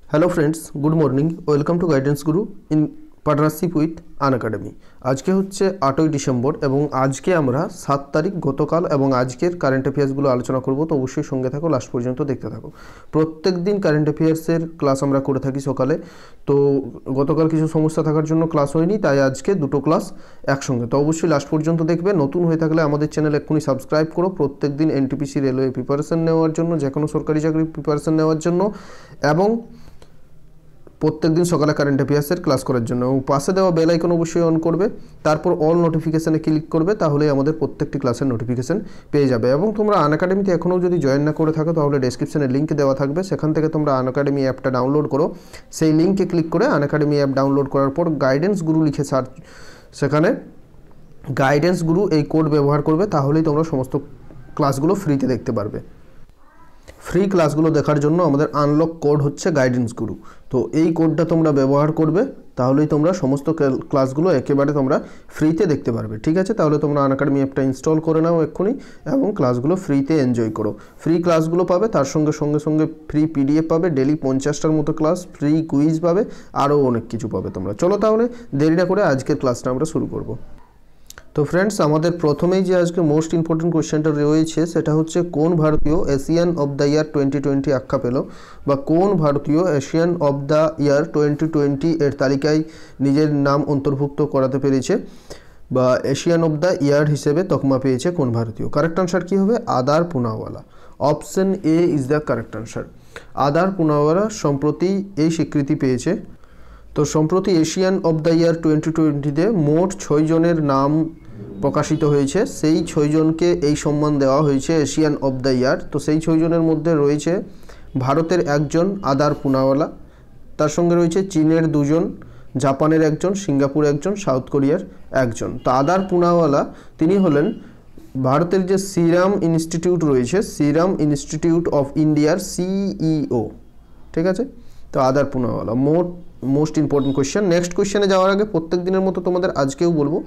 Hello friends, good morning. Welcome to Guidance Guru in partnership with Unacademy. আজকে হচ্ছে 8ই December এবং আজকে আমরা 7 তারিখ গতকাল এবং আজকের কারেন্ট অ্যাফেয়ার্সগুলো আলোচনা করব। তো অবশ্যই সঙ্গে থাকো, লাস্ট পর্যন্ত দেখতে থাকো। প্রত্যেক দিন কারেন্ট অ্যাফেয়ার্সের ক্লাস আমরা করে থাকি সকালে। তো গতকাল কিছু সমস্যা থাকার জন্য ক্লাস হয়নি, তাই আজকে দুটো ক্লাস একসঙ্গে। তো অবশ্যই লাস্ট পর্যন্ত দেখবে। নতুন হয়ে থাকলে আমাদের চ্যানেল এক্ষুনি সাবস্ক্রাইব করো। প্রত্যেক দিন এনটিপিসি রেলওয়ে প্রিপারেশন নেওয়ার জন্য, যে কোনো সরকারি চাকরির প্রিপারেশন নেওয়ার জন্য এবং প্রত্যেক দিন সকালে কারেন্ট অ্যাফেয়ার্সের ক্লাস করার জন্য, এবং পাশে দেওয়া বেল আইকন অবশ্যই অন করবে। তারপর অল নোটিফিকেশানে ক্লিক করবে, তাহলেই আমাদের প্রত্যেকটি ক্লাসের নোটিফিকেশান পেয়ে যাবে। এবং তোমরা আনএকাডেমিতে এখনও যদি জয়েন না করে থাকো, তাহলে ডেসক্রিপশানে লিঙ্ক দেওয়া থাকবে, সেখান থেকে তোমরা আনএকাডেমি অ্যাপটা ডাউনলোড করো। সেই লিঙ্কে ক্লিক করে আনএকাডেমি অ্যাপ ডাউনলোড করার পর গাইডেন্স গুরু লিখে সার্চ, সেখানে গাইডেন্স গুরু এই কোড ব্যবহার করবে, তাহলেই তোমরা সমস্ত ক্লাসগুলো ফ্রিতে দেখতে পারবে। ফ্রি ক্লাসগুলো দেখার জন্য আমাদের আনলক কোড হচ্ছে গাইডেন্স গুরু। তো এই কোডটা তোমরা ব্যবহার করবে, তাহলেই তোমরা সমস্ত ক্লাসগুলো একেবারে তোমরা ফ্রিতে দেখতে পারবে। ঠিক আছে, তাহলে তোমরা আনএকাডেমি অ্যাপটা ইনস্টল করে নাও এক্ষুনি এবং ক্লাসগুলো ফ্রিতে এনজয় করো। ফ্রি ক্লাসগুলো পাবে, তার সঙ্গে ফ্রি পিডিএফ পাবে, ডেলি 50টার মতো ক্লাস, ফ্রি কুইজ পাবে, আরও অনেক কিছু পাবে তোমরা। চলো তাহলে দেরি না করে আজকের ক্লাসটা আমরা শুরু করব। তো ফ্রেন্ডস, আমাদের প্রথমেই যে আজকে মোস্ট ইম্পর্টেন্ট কোয়েশ্চেনটা রয়েছে সেটা হচ্ছে, কোন ভারতীয় এশিয়ান অব দ্য ইয়ার 2020 আখ্যা পেল, বা কোন ভারতীয় এশিয়ান অব দ্য ইয়ার 2020 এর তালিকায় নিজের নাম অন্তর্ভুক্ত করাতে পেরেছে, বা এশিয়ান অব দ্য ইয়ার হিসেবে তকমা পেয়েছে কোন ভারতীয়? কারেক্ট আনসার কী হবে? Adar Poonawalla. Option A is the correct answer. Adar Poonawalla সম্প্রতি এই স্বীকৃতি পেয়েছে। তো সম্প্রতি এশিয়ান অব দ্য ইয়ার 2020-তে মোট 6 জনের নাম প্রকাশিত হয়েছে। সেই 6 জনকে এই সম্মান দেওয়া হয়েছে এশিয়ান অব দ্য ইয়ার। তো সেই 6 জনের মধ্যে রয়েছে ভারতের একজন আদার পুনাওয়ালা, তার সঙ্গে রয়েছে চীনের 2 জন, জাপানের 1 জন, সিঙ্গাপুর 1 জন, সাউথ কোরিয়ার 1 জন। তো আদার পুনাওয়ালা তিনি হলেন ভারতের যে সিরাম ইনস্টিটিউট রয়েছে, সিরাম ইনস্টিটিউট অফ ইন্ডিয়ার সিইও। ঠিক আছে, তো Adar Poonawalla most important question. Next কোয়েশ্চেনে যাওয়ার আগে প্রত্যেক দিনের মতো তোমাদের আজকেও বলবো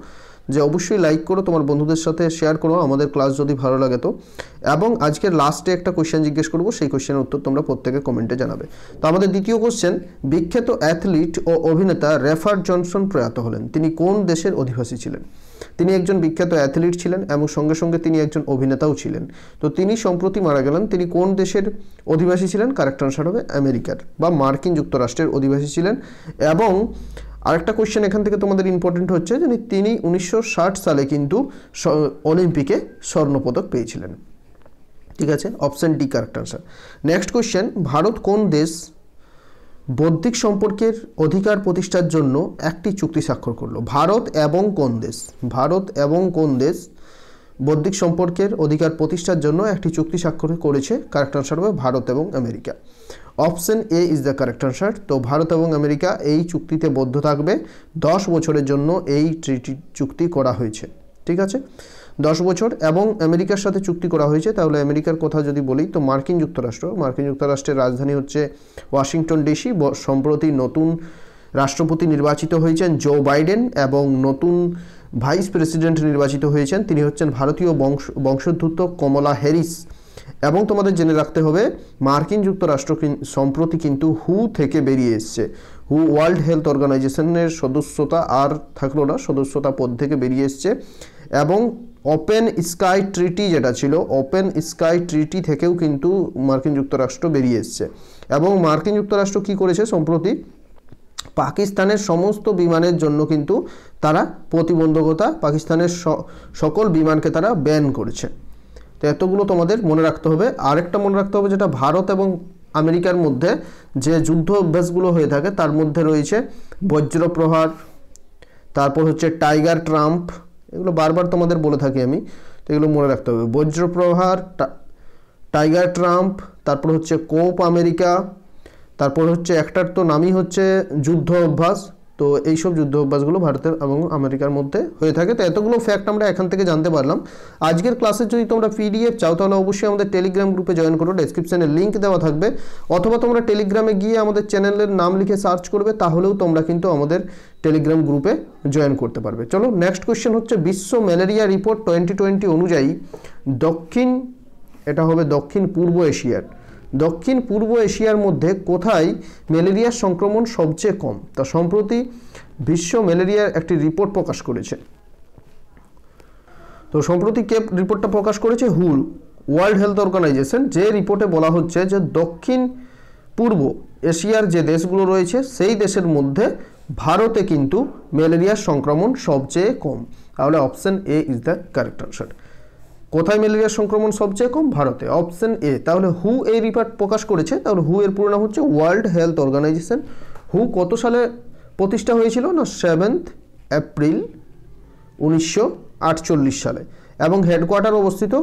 যে অবশ্যই লাইক করো, তোমার বন্ধুদের সাথে শেয়ার করো আমাদের ক্লাস যদি ভালো লাগে তো। এবং আজকের লাস্টে একটা কোয়েশ্চেন জিজ্ঞেস করবো, সেই কোয়েশ্চেনের উত্তর তোমরা প্রত্যেকে কমেন্টে জানাবে। তো আমাদের দ্বিতীয় কোয়েশ্চেন, বিখ্যাত অ্যাথলিট ও অভিনেতা রেফার জনসন প্রয়াত হলেন। তিনি কোন দেশের অধিবাসী ছিলেন? তিনি একজন বিখ্যাত অ্যাথলিট ছিলেন এবং সঙ্গে সঙ্গে তিনি একজন অভিনেতাও ছিলেন। তো তিনি সম্প্রতি মারা গেলেন। তিনি কোন দেশের অধিবাসী ছিলেন? কারেক্ট আনসার হবে আমেরিকার বা মার্কিন যুক্তরাষ্ট্রের অধিবাসী ছিলেন। এবং আরেকটা কোয়েশ্চেন এখান থেকে তোমাদের ইম্পর্টেন্ট হচ্ছে যে তিনি 1960 সালে কিন্তু অলিম্পিকে স্বর্ণপদক পেয়েছিলেন। ঠিক আছে, option D correct answer. Next question, Bharat কোন দেশ বৌদ্ধিক সম্পর্কের অধিকার প্রতিষ্ঠার জন্য একটি চুক্তি স্বাক্ষর করলো? ভারত এবং কোন দেশ? ভারত এবং কোন দেশ বৌদ্ধিক সম্পর্কের অধিকার প্রতিষ্ঠার জন্য একটি চুক্তি স্বাক্ষর করেছে? কারেক্ট আনসার হবে ভারত এবং America. Option A is the correct answer. তো ভারত এবং আমেরিকা এই চুক্তিতে বদ্ধ থাকবে। 10 বছরের জন্য এই চুক্তি করা হয়েছে। ঠিক আছে, 10 বছর এবং আমেরিকার সাথে চুক্তি করা হয়েছে। তাহলে আমেরিকার কথা যদি বলি, তো মার্কিন যুক্তরাষ্ট্রের রাজধানী হচ্ছে ওয়াশিংটন ডিসি। সম্প্রতি নতুন রাষ্ট্রপতি নির্বাচিত হয়েছেন জো বাইডেন এবং নতুন ভাইস প্রেসিডেন্ট নির্বাচিত হয়েছেন, তিনি হচ্ছেন ভারতীয় বংশোদ্ভূত কমলা হ্যারিস। এবং তোমাদের জেনে রাখতে হবে, মার্কিন যুক্তরাষ্ট্র সম্প্রতি কিন্তু হু থেকে বেরিয়ে এসছে। হু ওয়ার্ল্ড হেলথ অর্গানাইজেশনের সদস্যতা আর থাকলো না, সদস্যতা পদ থেকে বেরিয়ে এসছে। এবং ওপেন স্কাই ট্রিটি যেটা ছিল, ওপেন স্কাই ট্রিটি থেকেও কিন্তু মার্কিন যুক্তরাষ্ট্র বেরিয়ে এসছে। এবং মার্কিন যুক্তরাষ্ট্র কি করেছে সম্প্রতি? পাকিস্তানের সমস্ত বিমানের জন্য কিন্তু তারা প্রতিবন্ধকতা, পাকিস্তানের সকল বিমানকে তারা ব্যান করেছে। তো এতগুলো তোমাদের মনে রাখতে হবে। আরেকটা মনে রাখতে হবে, যেটা ভারত এবং আমেরিকার মধ্যে যে যুদ্ধ অভ্যাসগুলো হয়ে থাকে তার মধ্যে রয়েছে বজ্রপ্রহার, তারপর হচ্ছে টাইগার ট্রাম্প। এগুলো বারবার তোমাদের বলে থাকি আমি, তো এগুলো মনে রাখতে হবে। বজ্রপ্রহার, টাইগার ট্রাম্প, তারপর হচ্ছে কোপ আমেরিকা, তারপর হচ্ছে একটার তো নামই হচ্ছে যুদ্ধ অভ্যাস। তো এইসব যুদ্ধ অভ্যাসগুলো ভারতের এবং আমেরিকার মধ্যে হয়ে থাকে। তো এতগুলো ফ্যাক্ট আমরা এখান থেকে জানতে পারলাম। আজকের ক্লাসে যদি তোমরা পিডিএফ চাও, তাহলে অবশ্যই আমাদের টেলিগ্রাম গ্রুপে জয়েন করো, ডেসক্রিপশনে লিঙ্ক দেওয়া থাকবে। অথবা তোমরা টেলিগ্রামে গিয়ে আমাদের চ্যানেলের নাম লিখে সার্চ করবে, তাহলেও তোমরা কিন্তু আমাদের টেলিগ্রাম গ্রুপে জয়েন করতে পারবে। চলো নেক্সট কোয়েশ্চেন হচ্ছে, বিশ্ব ম্যালেরিয়া রিপোর্ট 2020 অনুযায়ী দক্ষিণ পূর্ব এশিয়ার দক্ষিণ পূর্ব এশিয়ার মধ্যে কোথায় ম্যালেরিয়ার সংক্রমণ সবচেয়ে কম? তা সম্প্রতি বিশ্ব ম্যালেরিয়ার একটি রিপোর্ট প্রকাশ করেছে। তো সম্প্রতি কে রিপোর্টটা প্রকাশ করেছে? হু, ওয়ার্ল্ড হেলথ অর্গানাইজেশন। যে রিপোর্টে বলা হচ্ছে যে দক্ষিণ পূর্ব এশিয়ার যে দেশগুলো রয়েছে সেই দেশের মধ্যে ভারতে কিন্তু ম্যালেরিয়ার সংক্রমণ সবচেয়ে কম। তাহলে option A is the correct answer. কোথায় ম্যালেরিয়ার সংক্রমণ সবচেয়ে কম? ভারতে, অপশন এ। তাহলে হু এই রিপোর্ট প্রকাশ করেছে, তাহলে হু এর পুরো নাম হচ্ছে ওয়ার্ল্ড হেলথ অর্গানাইজেশন। হু কত সালে প্রতিষ্ঠা হয়েছিল? না 7 এপ্রিল 1948 সালে, এবং হেডকোয়ার্টার অবস্থিত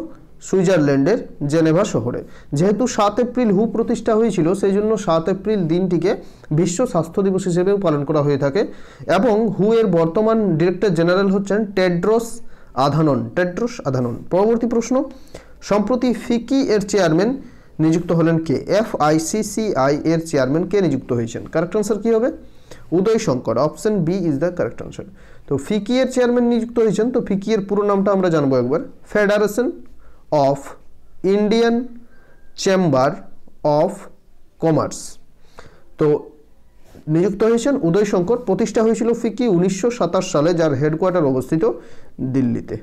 সুইজারল্যান্ডের জেনেভা শহরে। যেহেতু 7 এপ্রিল হু প্রতিষ্ঠা হয়েছিল, সেই জন্য 7 এপ্রিল দিনটিকে বিশ্ব স্বাস্থ্য দিবস হিসেবেও পালন করা হয়ে থাকে। এবং হু এর বর্তমান ডিরেক্টর জেনারেল হচ্ছেন টেড্রোস আধানন। পরবর্তী প্রশ্ন, সম্প্রতি ফিকি এর চেয়ারম্যান নিযুক্ত হলেন কে? FICCI এর চেয়ারম্যান কে নিযুক্ত হয়েছেন? কারেক্ট আনসার কি হবে? Uday Shankar. Option B is the correct answer. তো ফিকি এর চেয়ারম্যান নিযুক্ত হয়েছেন। তো ফিকি এর পুরো নামটা আমরা জানবো একবার। Federation of Indian chamber of commerce. তো নিযুক্ত হয়েছেন উদয় শঙ্কর। প্রতিষ্ঠা হয়েছিল ফিকি 1927 সালে, যার হেডকোয়ার্টার অবস্থিত দিল্লিতে।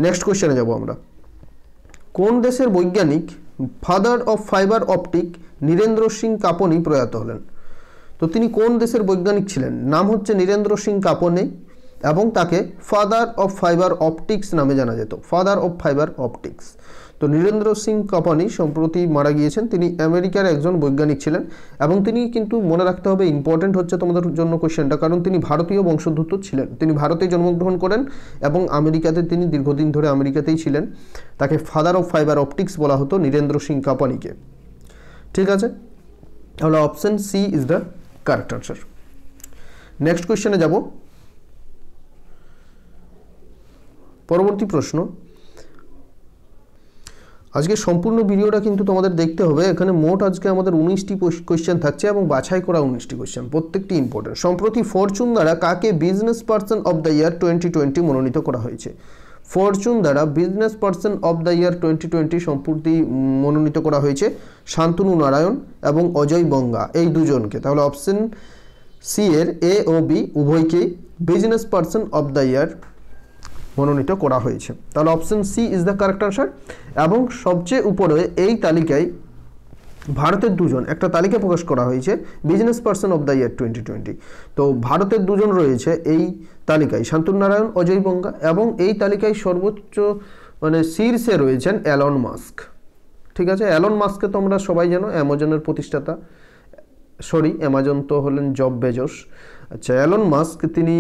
নেক্সট কোশ্চেনে যাব আমরা। কোন দেশের বৈজ্ঞানিক father of fibre optic Narinder Singh Kapany প্রয়াত হলেন? তো তিনি কোন দেশের বৈজ্ঞানিক ছিলেন? নাম হচ্ছে নীরেন্দ্র সিং কাপনি, এবং তাকে ফাদার অফ ফাইবার অপটিক্স নামে জানা যেত। Father of fibre optics. তো নীরেন্দ্র সিং কাপানি সম্প্রতি মারা গিয়েছেন। তিনি আমেরিকার একজন বৈজ্ঞানিক ছিলেন, এবং তিনি কিন্তু মনে রাখতে হবে, ইম্পর্টেন্ট হচ্ছে তোমাদের জন্য কোশ্চেনটা, কারণ তিনি ভারতীয় বংশোদ্ভূত ছিলেন। তিনি ভারতে জন্মগ্রহণ করেন এবং আমেরিকাতে তিনি দীর্ঘদিন ধরে আমেরিকাতেই ছিলেন। তাকে ফাদার অফ ফাইবার অপটিক্স বলা হতো, নীরেন্দ্র সিং কাপানিকে। ঠিক আছে, তাহলে option C is the correct answer. Next কোশ্চেনে যাব। পরবর্তী প্রশ্ন, আজকে সম্পূর্ণ ভিডিওটা কিন্তু তোমাদের দেখতে হবে। এখানে মোট আজকে আমাদের 19টি কোশ্চেন থাকছে এবং বাছাই করা 19টি কোশ্চেন, প্রত্যেকটি ইম্পর্টেন্ট। সম্প্রতি ফরচুন দ্বারা কাকে বিজনেস পার্সন অফ দ্য ইয়ার 2020 মনোনীত করা হয়েছে? ফরচুন দ্বারা বিজনেস পার্সন অফ দ্য ইয়ার 2020 সম্প্রতি মনোনীত করা হয়েছে শান্তনু নারায়ণ এবং অজয় বঙ্গা, এই দুজনকে। তাহলে অপশন সি এর এ ও বি উভয়কেই business person of the year মনোনীত করা হয়েছে। তাহলে option C is the correct answer. এবং সবচেয়ে উপরে এই তালিকায় ভারতের দুজন, একটা তালিকা প্রকাশ করা হয়েছে বিজনেস পার্সন অফ দ্য ইয়ার 2020। তো ভারতের দুজন রয়েছে এই তালিকায়, শান্তনু নারায়ণ, অজয় বঙ্গা, এবং এই তালিকায় সর্বোচ্চ শীর্ষে রয়েছেন এলন মাস্ক। ঠিক আছে, এলন মাস্ককে তোমরা সবাই জানো, অ্যামাজনের প্রতিষ্ঠাতা। অ্যামাজন তো হলেন জব বেজোস। আচ্ছা, এলন মাস্ক তিনি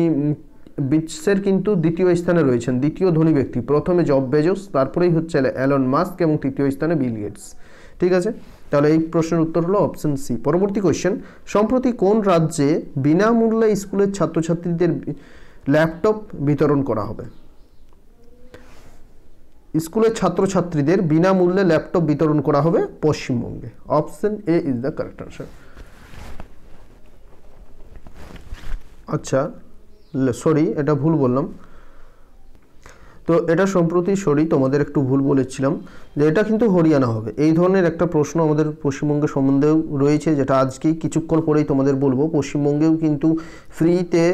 বিশ্বের কিন্তু দ্বিতীয় স্থানে রয়েছেন, দ্বিতীয় ধনী ব্যক্তি। প্রথমে জব বেজোস, তারপরেই হচ্ছে এলন মাস্ক, এবং তৃতীয় স্থানে বিল গেটস। ঠিক আছে, তাহলে এই প্রশ্নের উত্তর হলো অপশন সি। পরবর্তী কোশ্চেন, সম্প্রতি কোন রাজ্যে বিনামূল্যে স্কুলের ছাত্রছাত্রীদের ল্যাপটপ বিতরণ করা হবে? স্কুলের ছাত্রছাত্রীদের বিনামূল্যে ল্যাপটপ বিতরণ করা হবে পশ্চিমবঙ্গে। Option A is the correct answer. আচ্ছা, এটা ভুল বললাম। তো এটা সম্প্রতি তোমাদের একটু ভুল বলেছিলাম, যে এটা কিন্তু হরিয়ানা হবে। এই ধরনের একটা প্রশ্ন আমাদের পশ্চিমবঙ্গের সম্বন্ধেও রয়েছে, যেটা আজকে কিছুক্ষণ পরেই তোমাদের বলবো। পশ্চিমবঙ্গেও কিন্তু ফ্রিতে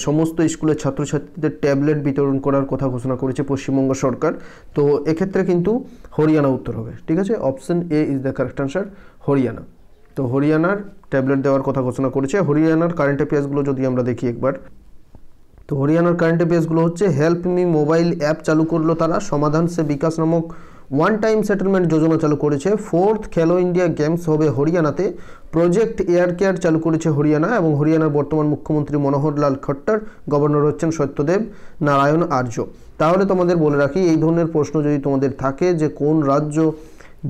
সমস্ত স্কুলের ছাত্রছাত্রীদের ট্যাবলেট বিতরণ করার কথা ঘোষণা করেছে পশ্চিমবঙ্গ সরকার। তো এক্ষেত্রে কিন্তু হরিয়ানা উত্তর হবে। ঠিক আছে, option A is the correct answer, Haryana. তো হরিয়ানার ট্যাবলেট দেওয়ার কথা ঘোষণা করেছে। হরিয়ানার কারেন্ট অ্যাফেয়ার্সগুলো যদি আমরা দেখি একবার, তো হরিয়ানার কারেন্ট অ্যাফেয়ার্সগুলো হচ্ছে, হেল্প মি মোবাইল অ্যাপ চালু করলো তারা, সমাধান সে বিকাশ নামক ওয়ান টাইম সেটেলমেন্ট যোজনা চালু করেছে, 4th খেলো ইন্ডিয়া গেমস হবে হরিয়ানাতে, প্রজেক্ট এয়ার কেয়ার চালু করেছে হরিয়ানা, এবং হরিয়ানার বর্তমান মুখ্যমন্ত্রী মনোহর লাল খট্টর, গভর্নর হচ্ছেন সত্যদেব নারায়ণ আর্য। তাহলে তোমাদের বলে রাখি, এই ধরনের প্রশ্ন যদি তোমাদের থাকে যে কোন রাজ্য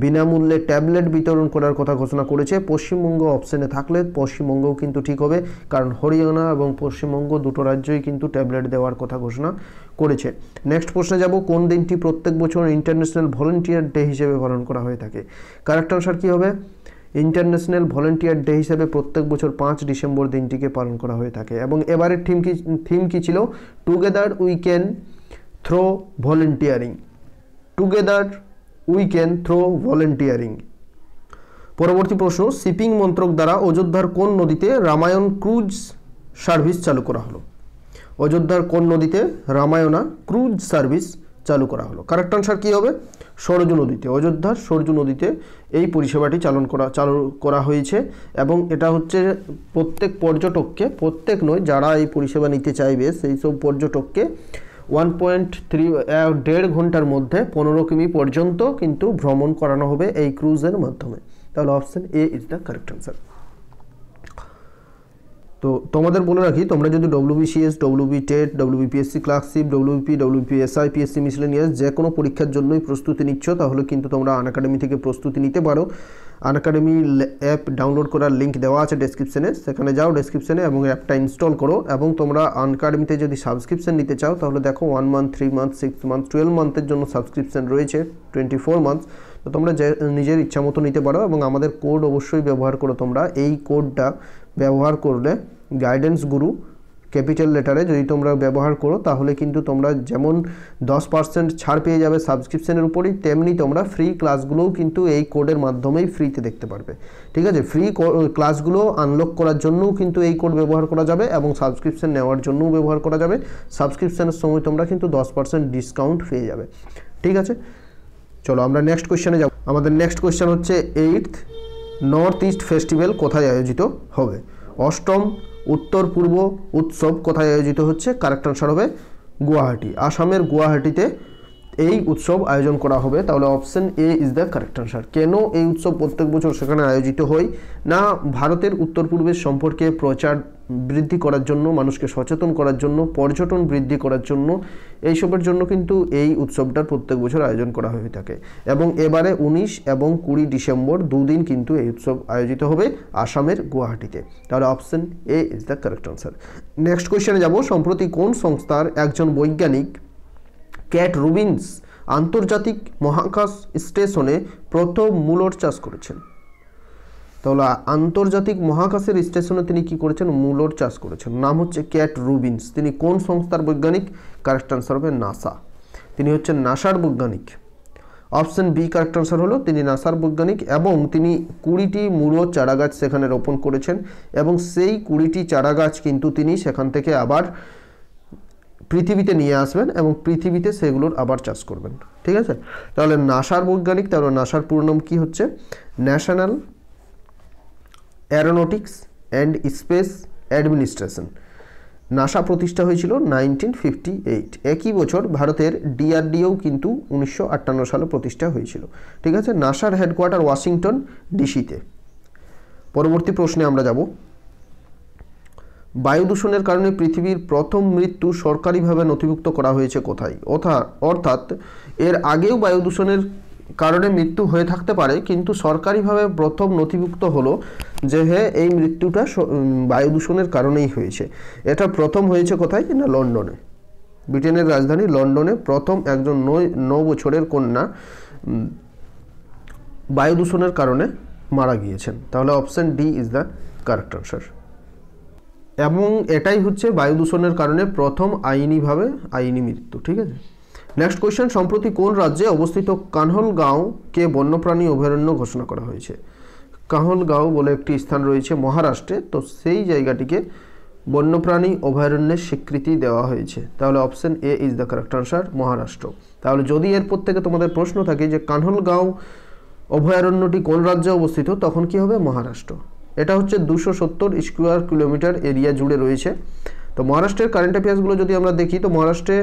বিনামূল্যে ট্যাবলেট বিতরণ করার কথা ঘোষণা করেছে, পশ্চিমবঙ্গ অপশনে থাকলে পশ্চিমবঙ্গও কিন্তু ঠিক হবে, কারণ হরিয়ানা এবং পশ্চিমবঙ্গ দুটো রাজ্যই কিন্তু ট্যাবলেট দেওয়ার কথা ঘোষণা করেছে। নেক্সট প্রশ্নে যাব, কোন দিনটি প্রত্যেক বছর ইন্টারন্যাশনাল ভলেন্টিয়ার ডে হিসেবে পালন করা হয়ে থাকে? কারেক্ট আনসার কি হবে? ইন্টারন্যাশনাল ভলেন্টিয়ার ডে হিসেবে প্রত্যেক বছর 5 ডিসেম্বর দিনটিকে পালন করা হয়ে থাকে। এবং এবারের থিম কি ছিল? Together we can through volunteering. Together we can through volunteering. পরবর্তী প্রশ্ন, শিপিং মন্ত্রক দ্বারা অযোধ্যার কোন নদীতে রামায়ণ ক্রুজ সার্ভিস চালু করা হলো? অযোধ্যার কোন নদীতে রামায়ণা ক্রুজ সার্ভিস চালু করা হলো? কারেক্ট আনসার কী হবে? সরজু নদীতে, অযোধ্যার সরজু নদীতে এই পরিষেবাটি চালু করা হয়েছে। এবং এটা হচ্ছে প্রত্যেক পর্যটককে, প্রত্যেক নয়, যারা এই পরিষেবা নিতে চাইবে সেই সব পর্যটককে 1.1.5 ঘন্টার মধ্যে 15 কিমি পর্যন্ত কিন্তু ভ্রমণ করানো হবে এই ক্রুজের মাধ্যমে। তাহলে option A is the correct answer. তো তোমাদের বলে রাখি, তোমরা যদি WBCS, WB TET, WBPSC clerkship, WBP, WBPSI, PSC miscellaneous যে কোনো পরীক্ষার জন্যই প্রস্তুতি নিচ্ছ, তাহলে কিন্তু তোমরা আনএকাডেমি থেকে প্রস্তুতি নিতে পারো। আনএকাডেমি অ্যাপ ডাউনলোড করার লিঙ্ক দেওয়া আছে ডেসক্রিপশনে, সেখানে যাও ডেসক্রিপশনে এবং অ্যাপটা ইনস্টল করো। এবং তোমরা আনএকাডেমিতে যদি সাবস্ক্রিপশন নিতে চাও তাহলে দেখো 1 মান্থ, 3 মান্থ, 6 মান্থ, 12 মান্থের জন্য সাবস্ক্রিপশন রয়েছে, 24 মান্থস। তো তোমরা নিজের ইচ্ছা মতো নিতে পারো এবং আমাদের কোড অবশ্যই ব্যবহার করো। তোমরা এই কোডটা ব্যবহার করলে গাইডেন্স গুরু ক্যাপিটাল লেটারে যদি তোমরা ব্যবহার করো তাহলে কিন্তু তোমরা যেমন 10% ছাড় পেয়ে যাবে সাবস্ক্রিপশনের উপরেই, তেমনি তোমরা ফ্রি ক্লাসগুলোও কিন্তু এই কোডের মাধ্যমেই ফ্রিতে দেখতে পারবে। ঠিক আছে, ফ্রি ক্লাসগুলো আনলক করার জন্যও কিন্তু এই কোড ব্যবহার করা যাবে এবং সাবস্ক্রিপশন নেওয়ার জন্যও ব্যবহার করা যাবে। সাবস্ক্রিপশনের সময় তোমরা কিন্তু 10% ডিসকাউন্ট পেয়ে যাবে। ঠিক আছে, চলো আমরা নেক্সট কোয়েশ্চেনে যাব। আমাদের নেক্সট কোয়েশ্চেন হচ্ছে 8th নর্থ ইস্ট ফেস্টিভ্যাল কোথায় আয়োজিত হবে? অষ্টম উত্তর পূর্ব উৎসব কোথায় আয়োজিত হচ্ছে? কারেক্ট আনসার হবে গুয়াহাটি। আসামের গুয়াহাটিতে এই উৎসব আয়োজন করা হবে। তাহলে option A is the correct answer. কেন এই উৎসব প্রত্যেক বছর সেখানে আয়োজিত হয়? না, ভারতের উত্তর পূর্বের সম্পর্কে প্রচার বৃদ্ধি করার জন্য, মানুষকে সচেতন করার জন্য, পর্যটন বৃদ্ধি করার জন্য, এইসবের জন্য কিন্তু এই উৎসবটার প্রত্যেক বছর আয়োজন করা হয়ে থাকে। এবং এবারে 19 এবং 20 ডিসেম্বর দুদিন কিন্তু এই উৎসব আয়োজিত হবে আসামের গুয়াহাটিতে। তাহলে option A is the correct answer. Next কোয়েশ্চেনে যাব। সম্প্রতি কোন সংস্থার একজন বৈজ্ঞানিক ক্যাট রুবিন্স আন্তর্জাতিক মহাকাশ স্টেশনে প্রথম মূলর চাষ করেছেন? তাহলে আন্তর্জাতিক মহাকাশের স্টেশনে তিনি কি করেছেন? মূলর চাষ করেছেন। নাম হচ্ছে ক্যাট রুবিন্স। তিনি কোন সংস্থার বৈজ্ঞানিক? কারেক্ট আনসার হবে নাসা। তিনি হচ্ছেন নাসার বৈজ্ঞানিক। অপশন বি কারেক্ট আনসার হলো তিনি নাসার বৈজ্ঞানিক এবং তিনি 20টি মূলর চারাগাছ সেখানে রোপণ করেছেন এবং সেই 20টি চারাগাছ কিন্তু তিনি সেখান থেকে আবার পৃথিবীতে নিয়ে আসবেন এবং পৃথিবীতে সেগুলোর আবার চাষ করবেন। ঠিক আছে, তাহলে নাসার বৈজ্ঞানিক। তাহলে নাসার পুরো নাম কি হচ্ছে? National Aeronautics and space administration. NASA প্রতিষ্ঠা হয়েছিল 1958। একই বছর ভারতের DRDO কিন্তু 1958 সালে প্রতিষ্ঠা হয়েছিল। ঠিক আছে, নাসার হেডকোয়ার্টার ওয়াশিংটন ডিসিতে। পরবর্তী প্রশ্নে আমরা যাব। বায়ু দূষণের কারণে পৃথিবীর প্রথম মৃত্যু সরকারিভাবে নথিভুক্ত করা হয়েছে কোথায়? অর্থাৎ এর আগেও বায়ু দূষণের কারণে মৃত্যু হয়ে থাকতে পারে, কিন্তু সরকারিভাবে প্রথম নথিভুক্ত হলো যে হ্যাঁ এই মৃত্যুটা বায়ু দূষণের কারণেই হয়েছে। এটা প্রথম হয়েছে কোথায়? না, লন্ডনে। ব্রিটেনের রাজধানী লন্ডনে প্রথম একজন 9 বছরের কন্যা বায়ু দূষণের কারণে মারা গিয়েছেন। তাহলে option D is the correct answer. এবং এটাই হচ্ছে বায়ু দূষণের কারণে প্রথম আইনি মৃত্যু। ঠিক আছে, নেক্সট কোয়েশ্চেন। সম্প্রতি কোন রাজ্যে অবস্থিত কানহলগাঁওকে বন্যপ্রাণী অভয়ারণ্য ঘোষণা করা হয়েছে? কানহলগাঁও বলে একটি স্থান রয়েছে মহারাষ্ট্রে, তো সেই জায়গাটিকে বন্যপ্রাণী অভয়ারণ্যের স্বীকৃতি দেওয়া হয়েছে। তাহলে option A is the correct answer, Maharashtra. তাহলে যদি এরপর থেকে তোমাদের প্রশ্ন থাকে যে কানহলগাঁও অভয়ারণ্যটি কোন রাজ্যে অবস্থিত, তখন কি হবে? মহারাষ্ট্র। এটা হচ্ছে 270 স্কোয়ার কিলোমিটার এরিয়া জুড়ে রয়েছে। তো মহারাষ্ট্রের কারেন্ট অ্যাফেয়ার্সগুলো যদি আমরা দেখি, তো মহারাষ্ট্রে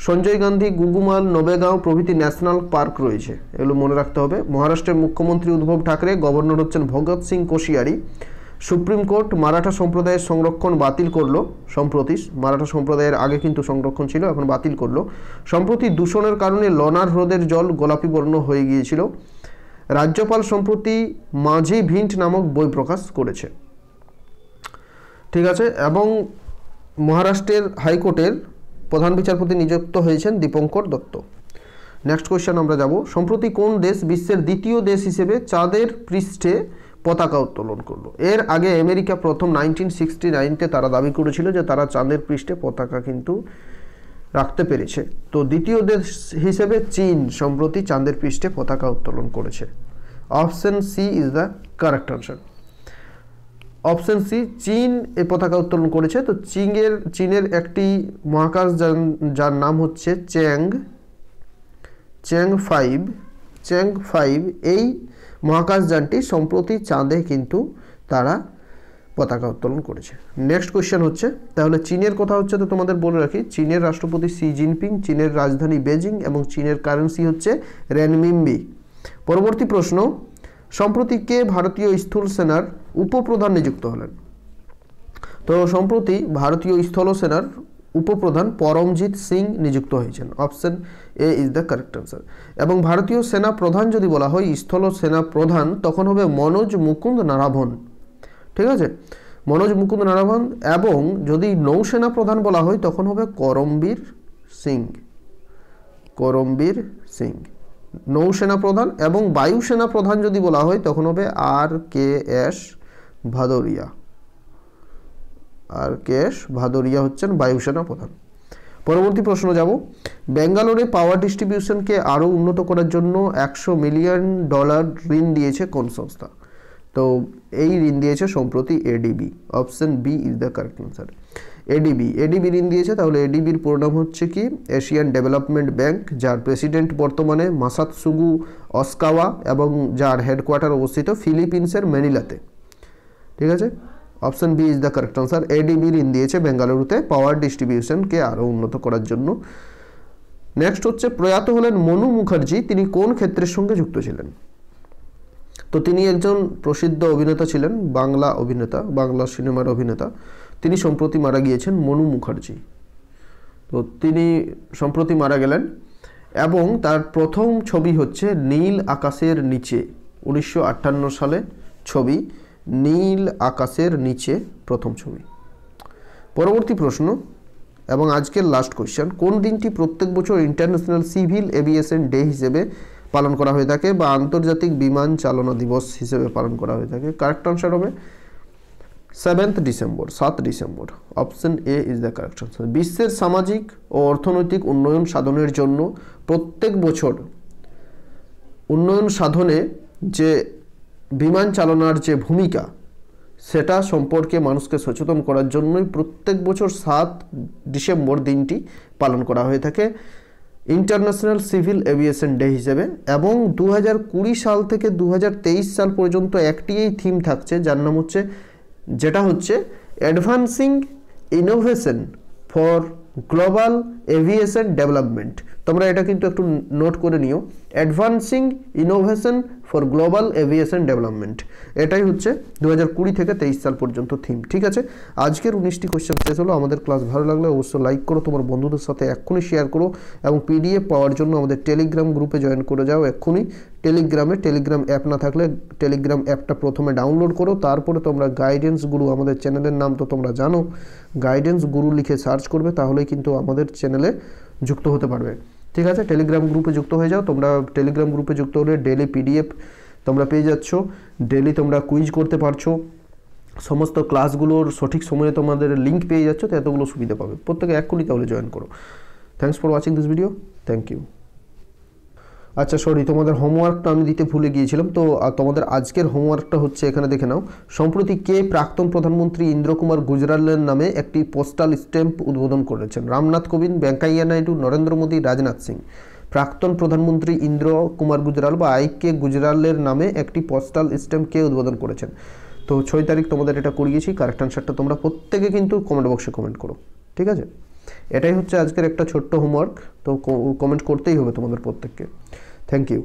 সঞ্জয় গান্ধী, গুগুমাল, নবেগাঁও প্রভৃতি ন্যাশনাল পার্ক রয়েছে, এগুলো মনে রাখতে হবে। মহারাষ্ট্রের মুখ্যমন্ত্রী উদ্ধব ঠাকরে, গভর্নর হচ্ছেন ভগৎ সিং কোশিয়ারি। সুপ্রিম কোর্ট মারাঠা সম্প্রদায়ের সংরক্ষণ বাতিল করলো সম্প্রতি। মারাঠা সম্প্রদায়ের আগে কিন্তু সংরক্ষণ ছিল, এখন বাতিল করলো। সম্প্রতি দূষণের কারণে লনার হ্রদের জল গোলাপি বর্ণ হয়ে গিয়েছিল। রাজ্যপাল সম্প্রতি মাঝি ভিন্ট নামক বই প্রকাশ করেছে। ঠিক আছে, এবং মহারাষ্ট্রের হাইকোর্টের প্রধান বিচারপতি নিযুক্ত হয়েছেন দীপঙ্কর দত্ত। নেক্সট কোয়েশ্চেন আমরা যাব। সম্প্রতি কোন দেশ বিশ্বের দ্বিতীয় দেশ হিসেবে চাঁদের পৃষ্ঠে পতাকা উত্তোলন করলো? এর আগে আমেরিকা প্রথম 1969-তে তারা দাবি করেছিল যে তারা চাঁদের পৃষ্ঠে পতাকা কিন্তু রাখতে পেরেছে। তো দ্বিতীয় দেশ হিসেবে চীন সম্প্রতি চাঁদের পৃষ্ঠে পতাকা উত্তোলন করেছে। Option C is the correct answer. Option C, চীন এই পতাকা উত্তোলন করেছে। তো চীনের একটি মহাকাশযান যার নাম হচ্ছে চ্যাং-5 এই মহাকাশযানটি সম্প্রতি চাঁদে কিন্তু তারা পতাকা উত্তোলন করেছে। নেক্সট কোয়েশ্চেন হচ্ছে, তাহলে চীনের কথা হচ্ছে, তো তোমাদের বলে রাখি, চীনের রাষ্ট্রপতি শি জিনপিং, চীনের রাজধানী বেজিং এবং চীনের কারেন্সি হচ্ছে রেনমিনবি। পরবর্তী প্রশ্ন, সম্প্রতি কে ভারতীয় স্থল সেনার উপপ্রধান নিযুক্ত হলেন? তো সম্প্রতি ভারতীয় স্থল সেনার উপপ্রধান পরমজিৎ সিং নিযুক্ত হয়েছেন। Option A is the correct answer. এবং ভারতীয় সেনা প্রধান যদি বলা হয়, স্থল সেনা প্রধান, তখন হবে মনোজ মুকুন্দ নারাভন। ঠিক আছে, মনোজ মুকুন্দ নারাভন। এবং যদি নৌসেনা প্রধান বলা হয় তখন হবে করমবীর সিং নৌসেনা প্রধান। এবং বায়ুসেনা প্রধান যদি বলা হয় তখন হবে RKS ভাদোরিয়া হচ্ছেন বায়ুসেনা প্রধান। পরবর্তী প্রশ্ন যাব, ব্যাঙ্গালোরে পাওয়ার ডিস্ট্রিবিউশনকে আরও উন্নত করার জন্য $100 মিলিয়ন ঋণ দিয়েছে কোন সংস্থা? তো এই ঋণ দিয়েছে সম্প্রতি ADB। Option B is the correct answer. ADB ঋণ দিয়েছে। তাহলে ADBর পুরো নাম হচ্ছে কি? এশিয়ান ডেভেলপমেন্ট ব্যাংক, যার প্রেসিডেন্ট বর্তমানে মাসাতসুগু অস্কাওয়া এবং যার হেডকোয়ার্টার অবস্থিত ফিলিপিন্সের ম্যানিলাতে। ঠিক আছে, option B is the correct answer. ADB ঋণ দিয়েছে বেঙ্গালুরুতে পাওয়ার ডিস্ট্রিবিউশনকে আরও উন্নত করার জন্য। নেক্সট হচ্ছে, প্রয়াত হলেন মনু মুখার্জি, তিনি কোন ক্ষেত্রের সঙ্গে যুক্ত ছিলেন? তো তিনি একজন প্রসিদ্ধ অভিনেতা ছিলেন, বাংলা সিনেমার অভিনেতা। তিনি সম্প্রতি মারা গিয়েছেন, মনু মুখার্জি। তো তিনি সম্প্রতি মারা গেলেন এবং তার প্রথম ছবি হচ্ছে নীল আকাশের নিচে, 1958 সালে ছবি নীল আকাশের নিচে, প্রথম ছবি। পরবর্তী প্রশ্ন এবং আজকের লাস্ট কোয়েশ্চেন, কোন দিনটি প্রত্যেক বছর ইন্টারন্যাশনাল সিভিল এভিয়েশন ডে হিসেবে পালন করা হয়ে থাকে বা আন্তর্জাতিক বিমান চালনা দিবস হিসেবে পালন করা হয়ে থাকে? কারেক্ট আনসার হবে 7 December. Option A is the correct answer. বিশ্বের সামাজিক ও অর্থনৈতিক উন্নয়ন সাধনের জন্য প্রত্যেক বছর উন্নয়ন সাধনে যে বিমান চালনার যে ভূমিকা, সেটা সম্পর্কে মানুষকে সচেতন করার জন্যই প্রত্যেক বছর 7 ডিসেম্বর দিনটি পালন করা হয়ে থাকে ইন্টারন্যাশনাল সিভিল এভিয়েশন ডে হিসেবে। এবং 2020 সাল থেকে 2023 সাল পর্যন্ত একটি এই থিম থাকছে, যার নাম হচ্ছে, যেটা হচ্ছে advancing innovation for global aviation development. তোমরা এটা কিন্তু একটু নোট করে নিও, advancing innovation for global aviation development. এটাই হচ্ছে 2020 থেকে 23 সাল পর্যন্ত থিম। ঠিক আছে, আজকের 19টি কোয়েশ্চেন শেষ হলো। আমাদের ক্লাস ভালো লাগলে অবশ্যই লাইক করো, তোমার বন্ধুদের সাথে এক্ষুনি শেয়ার করো এবং PDF পাওয়ার জন্য আমাদের টেলিগ্রাম গ্রুপে জয়েন করে যাও এক্ষুনি। টেলিগ্রাম অ্যাপ না থাকলে টেলিগ্রাম অ্যাপটা প্রথমে ডাউনলোড করো, তারপরে তোমরা গাইডেন্স গুরু, আমাদের চ্যানেলের নাম তো তোমরা জানো, গাইডেন্স গুরু লিখে সার্চ করবে, তাহলেই কিন্তু আমাদের চ্যানেলে যুক্ত হতে পারবে। ঠিক আছে, টেলিগ্রাম গ্রুপে যুক্ত হয়ে যাও। তোমরা টেলিগ্রাম গ্রুপে যুক্ত হলে ডেলি PDF তোমরা পেয়ে যাচ্ছ, ডেলি তোমরা কুইজ করতে পারছো, সমস্ত ক্লাসগুলোর সঠিক সময়ে তোমাদের লিঙ্ক পেয়ে যাচ্ছ, তো এতগুলো সুবিধা পাবে। প্রত্যেকে এক্ষুনি তাহলে জয়েন করো। Thanks for watching this video. Thank you. আচ্ছা সরি, তোমাদের হোমওয়ার্কটা আমি দিতে ভুলে গিয়েছিলাম। তো তোমাদের আজকের হোমওয়ার্কটা হচ্ছে, এখানে দেখে নাও, সম্প্রতি কে প্রাক্তন প্রধানমন্ত্রী ইন্দ্র কুমার গুজরালের নামে একটি পোস্টাল স্ট্যাম্প উদ্বোধন করেছেন? রামনাথ কোবিন্দ, ভেঙ্কাইয়া নাইডু, নরেন্দ্র মোদী, রাজনাথ সিং। প্রাক্তন প্রধানমন্ত্রী ইন্দ্র কুমার গুজরাল বা IK গুজরালের নামে একটি পোস্টাল স্ট্যাম্প কে উদ্বোধন করেছেন? তো 6 তারিখ তোমাদের এটা করিয়েছি। কারেক্ট আনসারটা তোমরা প্রত্যেকে কিন্তু কমেন্ট বক্সে কমেন্ট করো। ঠিক আছে, এটাই হচ্ছে আজকের একটা ছোট্ট হোমওয়ার্ক। তো কমেন্ট করতেই হবে তোমাদের প্রত্যেককে। Thank you.